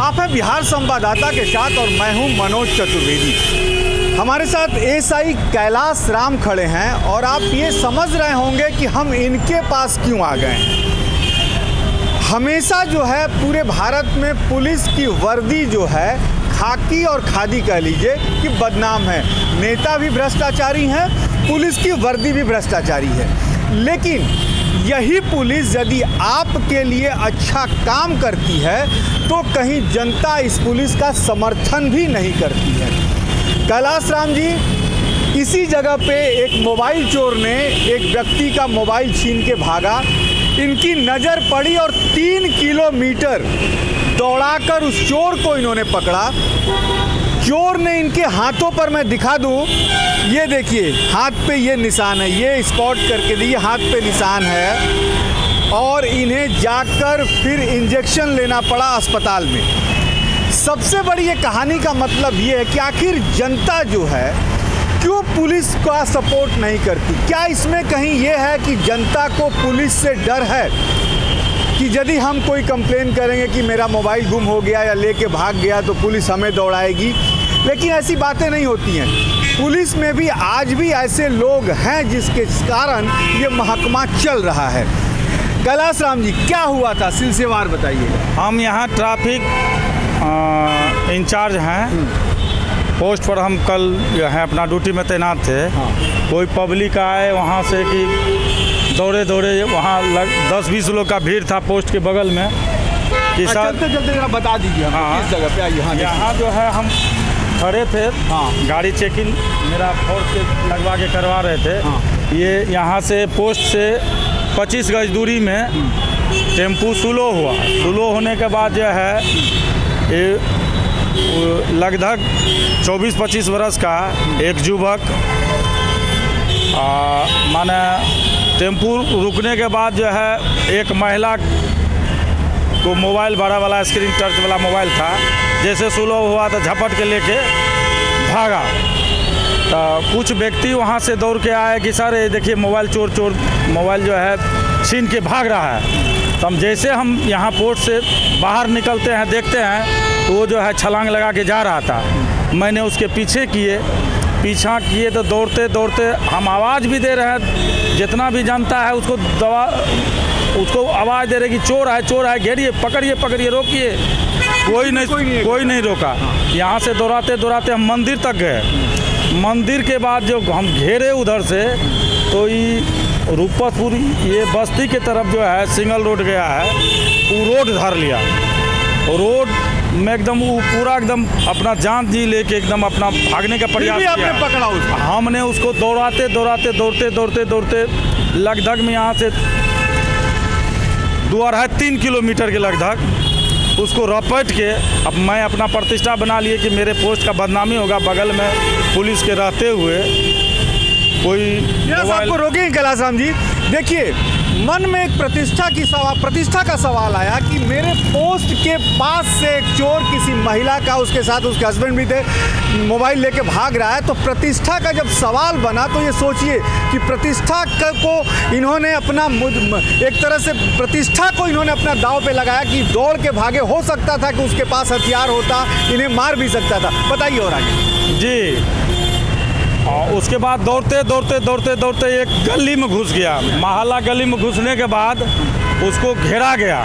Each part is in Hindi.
आप हैं बिहार संवाददाता के साथ और मैं हूं मनोज चतुर्वेदी। हमारे साथ एएसआई कैलाश राम खड़े हैं और आप ये समझ रहे होंगे कि हम इनके पास क्यों आ गए हैं। हमेशा जो है पूरे भारत में पुलिस की वर्दी जो है खाकी और खादी कह लीजिए कि बदनाम है। नेता भी भ्रष्टाचारी हैं, पुलिस की वर्दी भी भ्रष्टाचारी है। लेकिन यही पुलिस यदि आपके लिए अच्छा काम करती है तो कहीं जनता इस पुलिस का समर्थन भी नहीं करती है। कैलाश राम जी, इसी जगह पे एक मोबाइल चोर ने एक व्यक्ति का मोबाइल छीन के भागा। इनकी नज़र पड़ी और 3 किलोमीटर दौड़ाकर उस चोर को इन्होंने पकड़ा। चोर ने इनके हाथों पर, मैं दिखा दूं, ये देखिए हाथ पे ये निशान है, ये स्पॉट करके दिए, हाथ पे निशान है और इन्हें जाकर फिर इंजेक्शन लेना पड़ा अस्पताल में। सबसे बड़ी ये कहानी का मतलब ये है कि आखिर जनता जो है क्यों पुलिस का सपोर्ट नहीं करती। क्या इसमें कहीं ये है कि जनता को पुलिस से डर है कि यदि हम कोई कंप्लेन करेंगे कि मेरा मोबाइल गुम हो गया या लेके भाग गया तो पुलिस हमें दौड़ाएगी। लेकिन ऐसी बातें नहीं होती हैं। पुलिस में भी आज भी ऐसे लोग हैं जिसके कारण ये महकमा चल रहा है। कैलाश राम जी, क्या हुआ था, सिलसिलेवार बताइए। हम यहाँ ट्रैफिक इंचार्ज हैं। पोस्ट पर हम कल जो है अपना ड्यूटी में तैनात थे। कोई पब्लिक आए वहाँ से कि दौड़े दौड़े, वहाँ 10-20 लोग का भीड़ था पोस्ट के बगल में कि सर चलते चलते जरा बता दीजिए हम किस जगह पे आइए। यहाँ जो है हम खड़े थे, गाड़ी चेकिंग मेरा फोर्स के लगवा के करवा रहे थे। ये यहाँ से पोस्ट से 25 गज दूरी में टेम्पू स्लो हुआ। स्लो होने के बाद जो है ये लगभग 24-25 वर्ष का एक युवक माने टेम्पू रुकने के बाद जो है एक महिला को मोबाइल बड़ा वाला स्क्रीन टच वाला मोबाइल था, जैसे स्लो हुआ तो झपट के लेके भागा। तो कुछ व्यक्ति वहाँ से दौड़ के आए कि सर ये देखिए मोबाइल चोर मोबाइल जो है छीन के भाग रहा है। तो हम यहाँ पोर्ट से बाहर निकलते हैं, देखते हैं तो वो जो है छलांग लगा के जा रहा था। मैंने उसके पीछा किए तो दौड़ते दौड़ते हम आवाज़ भी दे रहे हैं, जितना भी जानता है उसको आवाज़ दे रहे कि चोर है, घेरिए, पकड़िए, रोकिए। कोई नहीं रोका। यहाँ से दौड़ाते हम मंदिर तक गए। मंदिर के बाद जो हम घेरे उधर से तो ये रूपसपुर ये बस्ती के तरफ जो है सिंगल रोड गया है, वो रोड धर लिया। रोड में एकदम वो पूरा एकदम अपना जान जी लेके एकदम अपना भागने का प्रयास किया। आपने पकड़ा उसको? हमने उसको दौड़ाते लगभग में यहाँ से 2-3 किलोमीटर के लगभग उसको रपट के अब मैं अपना प्रतिष्ठा बना लिए कि मेरे पोस्ट का बदनामी होगा। बगल में पुलिस के रहते हुए कोई आपको रोकेंगे। कैलाश राम जी, देखिए मन में एक प्रतिष्ठा का सवाल आया कि मेरे पोस्ट के पास से एक चोर किसी महिला का, उसके साथ उसके हस्बैंड भी थे, मोबाइल लेके भाग रहा है। तो प्रतिष्ठा का जब सवाल बना तो ये सोचिए कि प्रतिष्ठा को इन्होंने अपना एक तरह से प्रतिष्ठा को इन्होंने अपना दांव पे लगाया कि दौड़ के भागे। हो सकता था कि उसके पास हथियार होता, इन्हें मार भी सकता था। बताइए और आगे जी। और उसके बाद दौड़ते एक गली में घुस गया। मोहल्ला गली में घुसने के बाद उसको घेरा गया।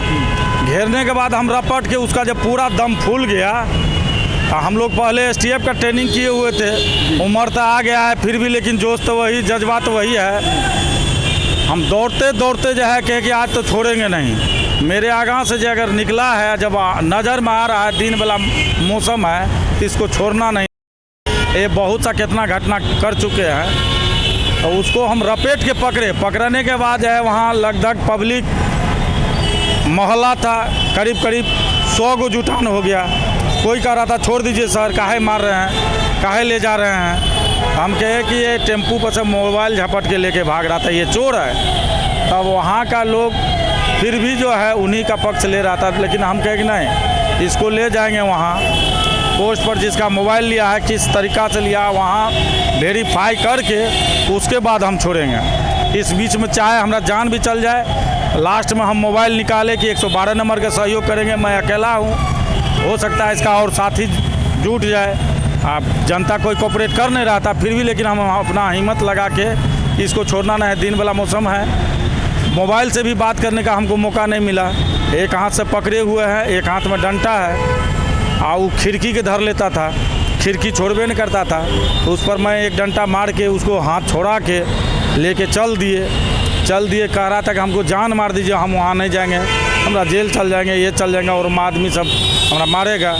घेरने के बाद हम रपट के उसका जब पूरा दम फूल गया, हम लोग पहले STF का ट्रेनिंग किए हुए थे, उम्र तो आ गया है फिर भी लेकिन जोश तो वही, जज्बात वही है। हम दौड़ते जो है कहे कि आज तो छोड़ेंगे नहीं। मेरे आगा से जो अगर निकला है, जब नज़र में आ रहा है दिन वाला मौसम है, तो इसको छोड़ना नहीं। ये बहुत सा कितना घटना कर चुके हैं। तो उसको हम रपेट के पकड़ने के बाद है वहाँ लगभग पब्लिक मोहल्ला था, करीब 100 को जुटान हो गया। कोई कह रहा था छोड़ दीजिए सर, काहे मार रहे हैं, काहे ले जा रहे हैं। हम कहे कि ये टेम्पू पर से मोबाइल झपट के लेके भाग रहा था, ये चोर है। तब वहाँ का लोग फिर भी जो है उन्हीं का पक्ष ले रहा था। लेकिन हम कहे कि नहीं, इसको ले जाएंगे वहाँ पोस्ट पर, जिसका मोबाइल लिया है किस तरीक़ा से लिया, वहाँ वेरीफाई करके उसके बाद हम छोड़ेंगे। इस बीच में चाहे हमारा जान भी चल जाए, लास्ट में हम मोबाइल निकाले कि 112 नंबर का सहयोग करेंगे। मैं अकेला हूँ, हो सकता है इसका और साथी जुट जाए। अब जनता कोई कोऑपरेट कर नहीं रहा था, फिर भी लेकिन हम अपना हिम्मत लगा के इसको छोड़ना नहीं है। दिन वाला मौसम है, मोबाइल से भी बात करने का हमको मौका नहीं मिला। एक हाथ से पकड़े हुए हैं, एक हाथ में डंडा है, और वो खिड़की के धर लेता था, खिड़की छोड़बे नहीं करता था। तो उस पर मैं एक डंडा मार के उसको हाथ छोड़ा के लेके चल दिए। कह रहा था कि हमको जान मार दीजिए, हम वहाँ नहीं जाएंगे, हमरा जेल चल जाएंगे, ये चल जाएंगे और आदमी सब हमरा मारेगा।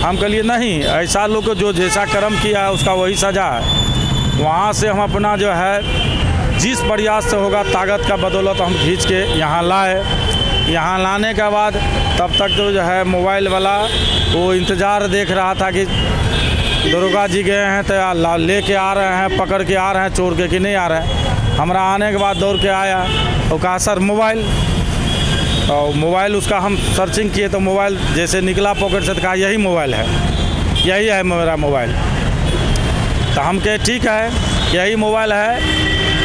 हम कहिए नहीं, ऐसा लोग को जो जैसा कर्म किया है उसका वही सज़ा है। वहाँ से हम अपना जो है जिस प्रयास से होगा ताकत का बदौलत हम खींच के यहाँ लाए। यहाँ लाने के बाद तब तक तो जो है मोबाइल वाला वो इंतज़ार देख रहा था कि दरोगा जी गए हैं तो लेके आ रहे हैं, पकड़ के आ रहे हैं चोर के कि नहीं आ रहे हैं। हमारा आने के बाद दौड़ के आया और कहा सर मोबाइल, और मोबाइल उसका हम सर्चिंग किए तो मोबाइल जैसे निकला पॉकेट से तो कहा यही मोबाइल है, यही है मेरा मोबाइल। तो हम कहे ठीक है, यही मोबाइल है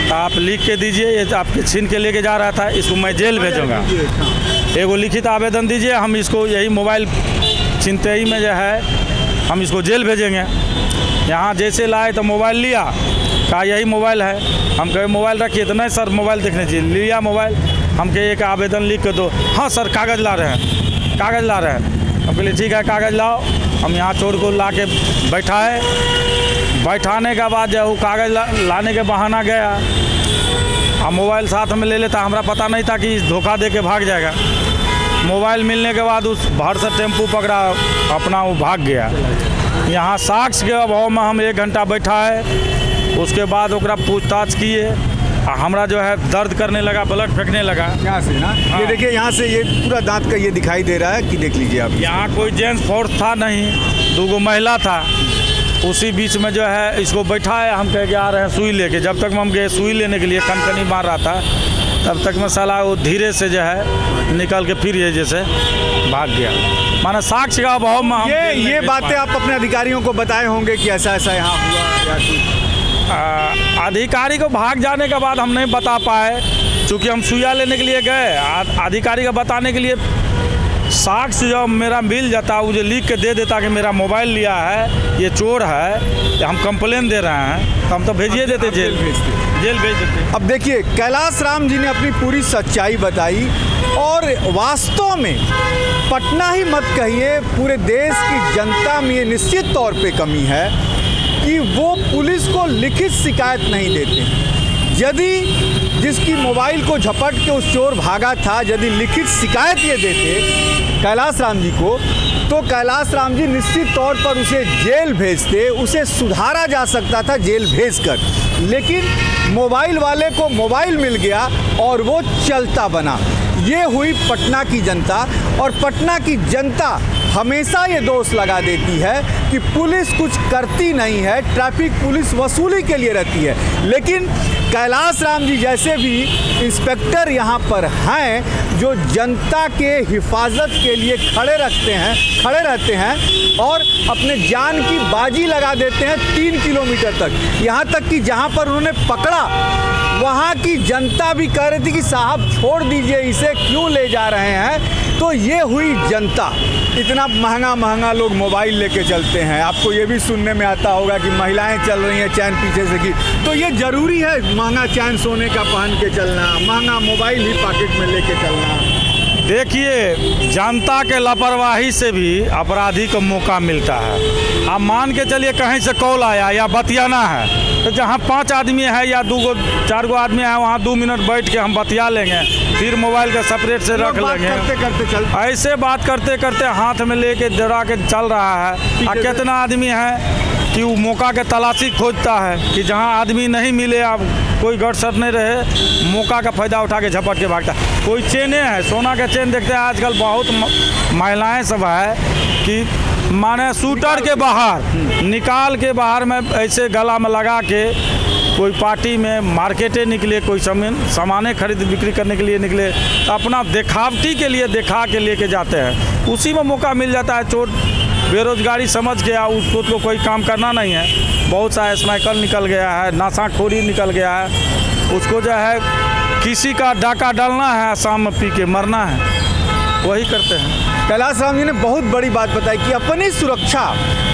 तो आप लिख के दीजिए, ये आपके छीन के लेके जा रहा था, इसको मैं जेल भेजूँगा। एगो लिखित आवेदन दीजिए, हम इसको यही मोबाइल छीनते ही में जो है हम इसको जेल भेजेंगे। यहाँ जैसे लाए तो मोबाइल लिया, कहा यही मोबाइल है। हम कहे मोबाइल रखिए, तो नहीं सर मोबाइल देखने चाहिए। लिया मोबाइल, हम कहे एक आवेदन लिख के दो। हाँ सर कागज़ ला रहे हैं, कागज़ ला रहे हैं। हम कहे ठीक है कागज़ लाओ। हम यहाँ चोर को ला के बैठाए। बैठाने के बाद जब वो कागज़ लाने के बहाना गया, हम मोबाइल साथ में ले लेता, हमारा पता नहीं था कि धोखा दे के भाग जाएगा। मोबाइल मिलने के बाद उस भर से टेम्पू पकड़ा, अपना वो भाग गया। यहाँ साक्ष्य के अभाव में हम 1 घंटा बैठाए। उसके बाद ओकरा पूछताछ किए, हमरा जो है दर्द करने लगा, ब्लड फेंकने लगा यहाँ से ना। हाँ। ये देखिए यहाँ से ये पूरा दांत का ये दिखाई दे रहा है कि देख लीजिए आप। यहाँ कोई जेंट्स फोर्स था नहीं, 2 महिला था। उसी बीच में जो है इसको बैठाए, हम कह के आ रहे हैं सुई लेके। जब तक हम गए सुई लेने के लिए, कनकनी मार रहा था, तब तक में साला वो धीरे से जो है निकल के फिर ये जैसे भाग गया। माना साक्ष्य का अभाव में हम ये बातें आप अपने अधिकारियों को बताए होंगे कि ऐसा ऐसा यहाँ हुआ या कुछ? अधिकारी को भाग जाने के बाद हम नहीं बता पाए, चूँकि हम सुइया लेने के लिए गए। अधिकारी को बताने के लिए साक्ष्य जब मेरा मिल जाता, वो जो लिख के दे देता कि मेरा मोबाइल लिया है, ये चोर है, हम कंप्लेन दे रहे हैं, तो हम तो भेजिए देते जेल भेज देते। अब देखिए कैलाश राम जी ने अपनी पूरी सच्चाई बताई, और वास्तव में पटना ही मत कहिए, पूरे देश की जनता में ये निश्चित तौर पे कमी है कि वो पुलिस को लिखित शिकायत नहीं देते। यदि जिसकी मोबाइल को झपट के उस चोर भागा था, यदि लिखित शिकायत ये देते कैलाश राम जी को, तो कैलाश राम जी निश्चित तौर पर उसे जेल भेजते, उसे सुधारा जा सकता था जेल भेजकर। लेकिन मोबाइल वाले को मोबाइल मिल गया और वो चलता बना। ये हुई पटना की जनता, और पटना की जनता हमेशा ये दोष लगा देती है कि पुलिस कुछ करती नहीं है, ट्रैफिक पुलिस वसूली के लिए रहती है। लेकिन कैलाश राम जी जैसे भी इंस्पेक्टर यहाँ पर हैं जो जनता के हिफाजत के लिए खड़े रहते हैं और अपने जान की बाजी लगा देते हैं 3 किलोमीटर तक। यहाँ तक कि जहाँ पर उन्होंने पकड़ा वहाँ की जनता भी कह रही थी कि साहब छोड़ दीजिए इसे, क्यों ले जा रहे हैं। तो ये हुई जनता। इतना महंगा लोग मोबाइल लेके चलते हैं। आपको ये भी सुनने में आता होगा कि महिलाएं चल रही हैं चैन पीछे से की। तो ये ज़रूरी है महंगा चैन सोने का पहन के चलना, महंगा मोबाइल ही पॉकेट में लेके चलना? देखिए, जनता के लापरवाही से भी अपराधी को मौका मिलता है। आप मान के चलिए कहीं से कॉल आया या बतियाना है, तो जहाँ 5 आदमी है या 2-4 गो आदमी है, वहाँ 2 मिनट बैठ के हम बतिया लेंगे, फिर मोबाइल का सेपरेट से रख लेंगे। ऐसे बात करते करते हाथ में लेके डरा के चल रहा है। और कितना आदमी है कि वो मौका के तलाशी खोजता है कि जहाँ आदमी नहीं मिले, अब कोई गड़सर नहीं रहे, मौका का फ़ायदा उठा के झपट के भागता है। कोई चेने है, सोना का चेन देखते हैं आजकल बहुत महिलाएं सब है कि माने शूटर के बाहर निकाल के बाहर में ऐसे गला में लगा के कोई पार्टी में मार्केटे निकले, कोई सामानें खरीद बिक्री करने के लिए निकले, तो अपना दिखावटी के लिए दिखा के लेके जाते हैं। उसी में मौका मिल जाता है। चोर बेरोजगारी समझ गया, उसको तो कोई काम करना नहीं है, बहुत सा स्मैकल निकल गया है, नशाखोरी निकल गया है, उसको जो है किसी का डाका डालना है, शाम में पी के मरना है। वही करते हैं। कैलाश राम जी ने बहुत बड़ी बात बताई कि अपनी सुरक्षा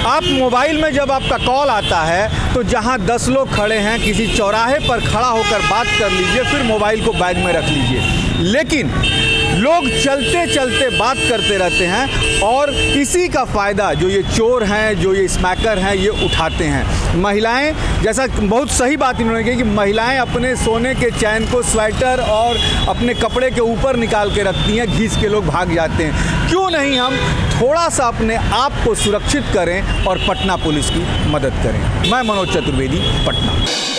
आप मोबाइल में जब आपका कॉल आता है तो जहां 10 लोग खड़े हैं किसी चौराहे पर खड़ा होकर बात कर लीजिए, फिर मोबाइल को बैग में रख लीजिए। लेकिन लोग चलते चलते बात करते रहते हैं और इसी का फ़ायदा जो ये चोर हैं, जो ये स्मैकर हैं, ये उठाते हैं। महिलाएं, जैसा बहुत सही बात इन्होंने कही कि महिलाएं अपने सोने के चैन को स्वेटर और अपने कपड़े के ऊपर निकाल के रखती हैं, घींच के लोग भाग जाते हैं। क्यों नहीं हम थोड़ा सा अपने आप को सुरक्षित करें और पटना पुलिस की मदद करें। मैं मनोज चतुर्वेदी, पटना।